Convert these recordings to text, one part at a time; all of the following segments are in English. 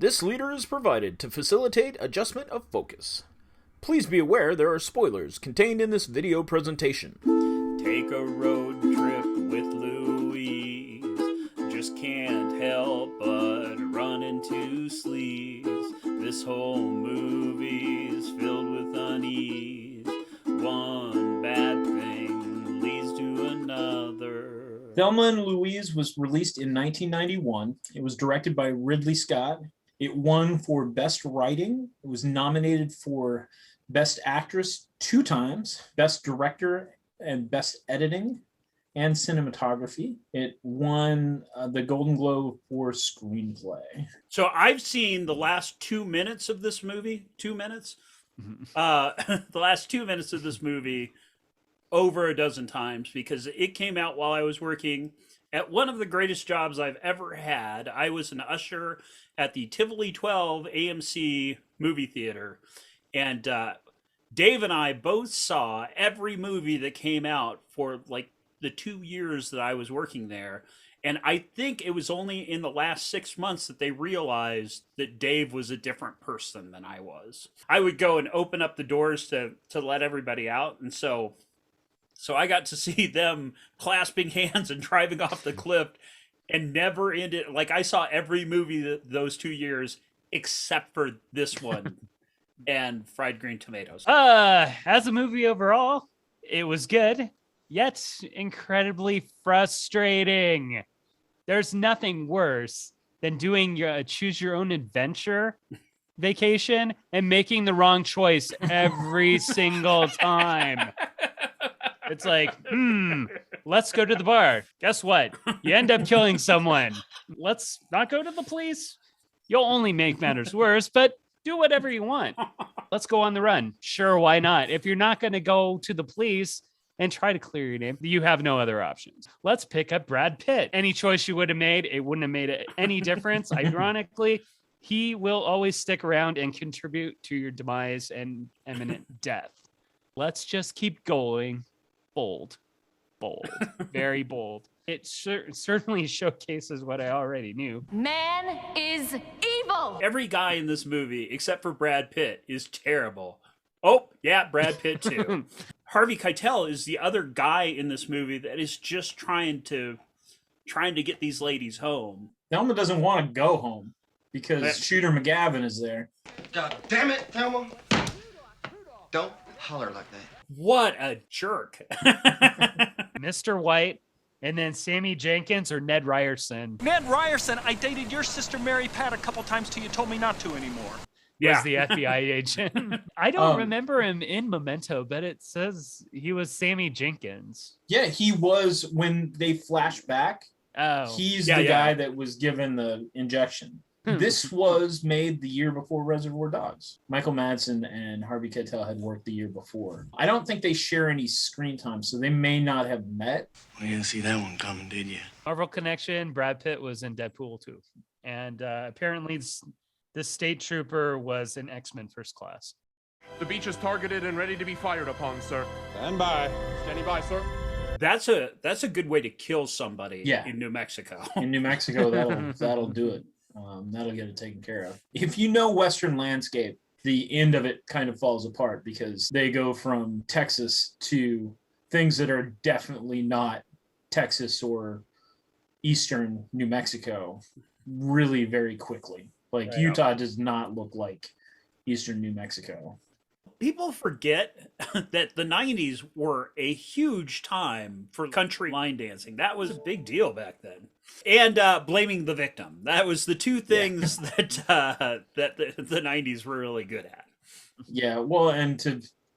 This leader is provided to facilitate adjustment of focus. Please be aware there are spoilers contained in this video presentation. Take a road trip with Louise. Just can't help but run into sleaze. This whole movie's filled with unease. One bad thing leads to another. Thelma and Louise was released in 1991. It was directed by Ridley Scott. It won for Best Writing. It was nominated for Best Actress 2 times, Best Director and Best Editing and Cinematography. It won the Golden Globe for Screenplay. So I've seen the last 2 minutes of this movie. 2 minutes? The last 2 minutes of this movie over a dozen times because it came out while I was working at one of the greatest jobs I've ever had. I was an usher at the Tivoli 12 AMC movie theater. And Dave and I both saw every movie that came out for like the 2 years that I was working there. And I think it was only in the last 6 months that they realized that Dave was a different person than I was. I would go and open up the doors to let everybody out. And so I got to see them clasping hands and driving off the cliff and never ended. Like I saw every movie those 2 years except for this one and Fried Green Tomatoes. As a movie overall, it was good, yet incredibly frustrating. There's nothing worse than doing your choose your own adventure vacation and making the wrong choice every single time. It's like, let's go to the bar. Guess what? You end up killing someone. Let's not go to the police. You'll only make matters worse, but do whatever you want. Let's go on the run. Sure, why not? If you're not going to go to the police and try to clear your name, you have no other options. Let's pick up Brad Pitt. Any choice you would have made, it wouldn't have made any difference. Ironically, he will always stick around and contribute to your demise and imminent death. Let's just keep going. Bold, very bold. It certainly showcases what I already knew. Man is evil. Every guy in this movie, except for Brad Pitt, is terrible. Oh, yeah, Brad Pitt too. Harvey Keitel is the other guy in this movie that is just trying to get these ladies home. Thelma doesn't want to go home because Shooter McGavin is there. God damn it, Thelma. Don't holler like that. What a jerk. Mr. White, and then Sammy Jenkins or Ned Ryerson. Ned Ryerson, I dated your sister Mary Pat a couple times till you told me not to anymore. Yeah. Was the FBI agent. I don't remember him in Memento, but it says he was Sammy Jenkins. Yeah, he was when they flash back. Oh. He's the guy that was given the injection. This was made the year before Reservoir Dogs. Michael Madsen and Harvey Keitel had worked the year before. I don't think they share any screen time, so they may not have met. Well, you didn't see that one coming, did you? Marvel Connection, Brad Pitt was in Deadpool too. And apparently this state trooper was in X-Men First Class. The beach is targeted and ready to be fired upon, sir. Stand by. Standing by, sir. That's a good way to kill somebody in New Mexico. In New Mexico, that'll do it. That'll get it taken care of. If you know Western landscape, the end of it kind of falls apart because they go from Texas to things that are definitely not Texas or Eastern New Mexico really very quickly. Like Utah does not look like Eastern New Mexico. People forget that the 90s were a huge time for country line dancing. That was a big deal back then. And blaming the victim. That was the two things that the 90s were really good at. Yeah, well, and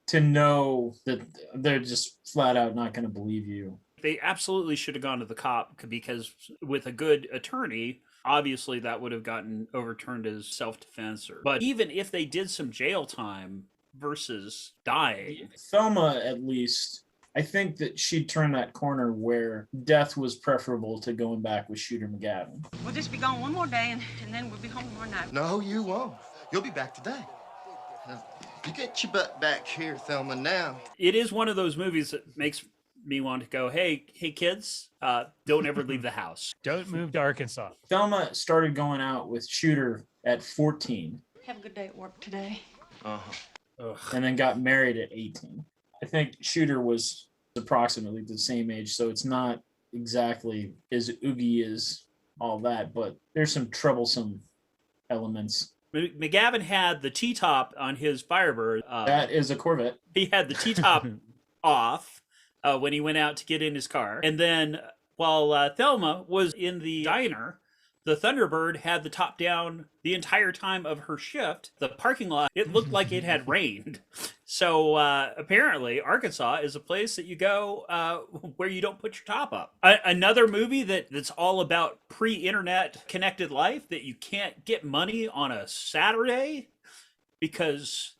to know that they're just flat out not going to believe you. They absolutely should have gone to the cop because with a good attorney, obviously that would have gotten overturned as self-defense. But even if they did some jail time versus dying. Thelma, at least, I think that she'd turn that corner where death was preferable to going back with Shooter McGavin. We'll just be gone one more day, and then we'll be home tomorrow night. No, you won't. You'll be back today. You get your butt back here, Thelma, now. It is one of those movies that makes me wanting to go, hey kids, don't ever leave the house. Don't move to Arkansas. Thelma started going out with Shooter at 14. Have a good day at work today. And then got married at 18. I think Shooter was approximately the same age, so it's not exactly as oogie as all that, but there's some troublesome elements. McGavin had the T-top on his Firebird. That is a Corvette. He had the T-top off when he went out to get in his car. And then while Thelma was in the diner, the Thunderbird had the top down the entire time of her shift. The parking lot, it looked like it had rained. So apparently Arkansas is a place that you go where you don't put your top up. Another movie that's all about pre-internet connected life, that you can't get money on a Saturday because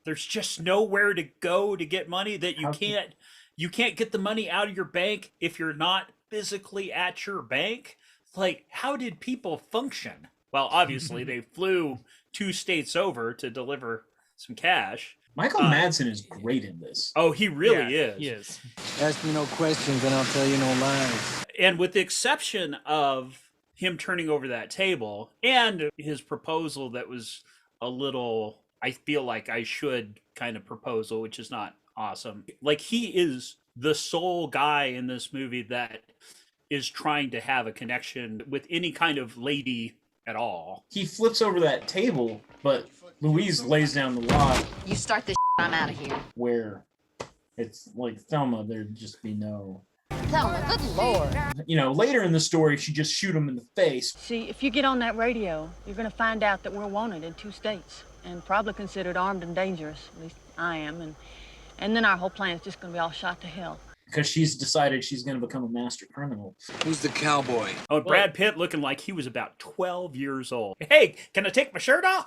there's just nowhere to go to get money, that you can't get the money out of your bank if you're not physically at your bank. Like, how did people function? Well, obviously they flew 2 states over to deliver some cash. Michael Madsen is great in this. Oh, he really is. He is. Ask me no questions and I'll tell you no lies. And with the exception of him turning over that table and his proposal that was a little, I feel like I should kind of proposal, which is not awesome. Like, he is the sole guy in this movie that is trying to have a connection with any kind of lady at all. He flips over that table, but Louise lays down the law. You start this I'm out of here. Where it's like Thelma, there'd just be no... Thelma, good Lord. You know, later in the story, she just shoot him in the face. See, if you get on that radio, you're going to find out that we're wanted in 2 states and probably considered armed and dangerous. At least I am. And then our whole plan is just going to be all shot to hell. Because she's decided she's going to become a master criminal. Who's the cowboy? Oh, and Brad Pitt looking like he was about 12 years old. Hey, can I take my shirt off?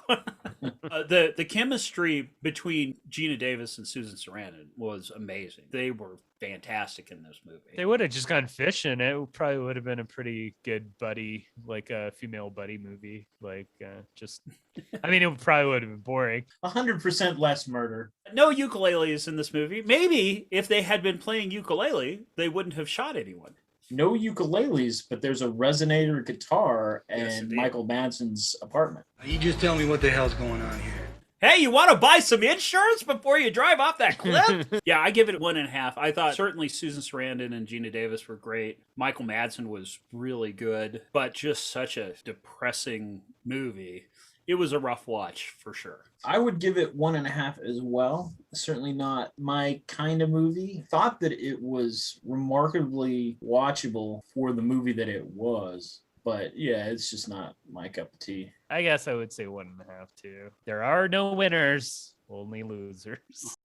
The chemistry between Geena Davis and Susan Sarandon was amazing. They were fantastic in this movie. They would have just gone fishing. It probably would have been a pretty good buddy, like a female buddy movie. Like, I mean, it probably would have been boring. 100% less murder. No ukuleles in this movie. Maybe if they had been playing ukulele, they wouldn't have shot anyone. No ukuleles, but there's a resonator guitar Yes, in indeed. Michael Madsen's apartment. You just tell me what the hell's going on here. Hey, you want to buy some insurance before you drive off that cliff? Yeah, I give it 1.5. I thought certainly Susan Sarandon and Geena Davis were great. Michael Madsen was really good, but just such a depressing movie. It was a rough watch for sure. I would give it 1.5 as well. Certainly not my kind of movie. Thought that it was remarkably watchable for the movie that it was. But yeah, it's just not my cup of tea. I guess I would say 1.5 too. There are no winners, only losers.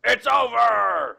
It's over!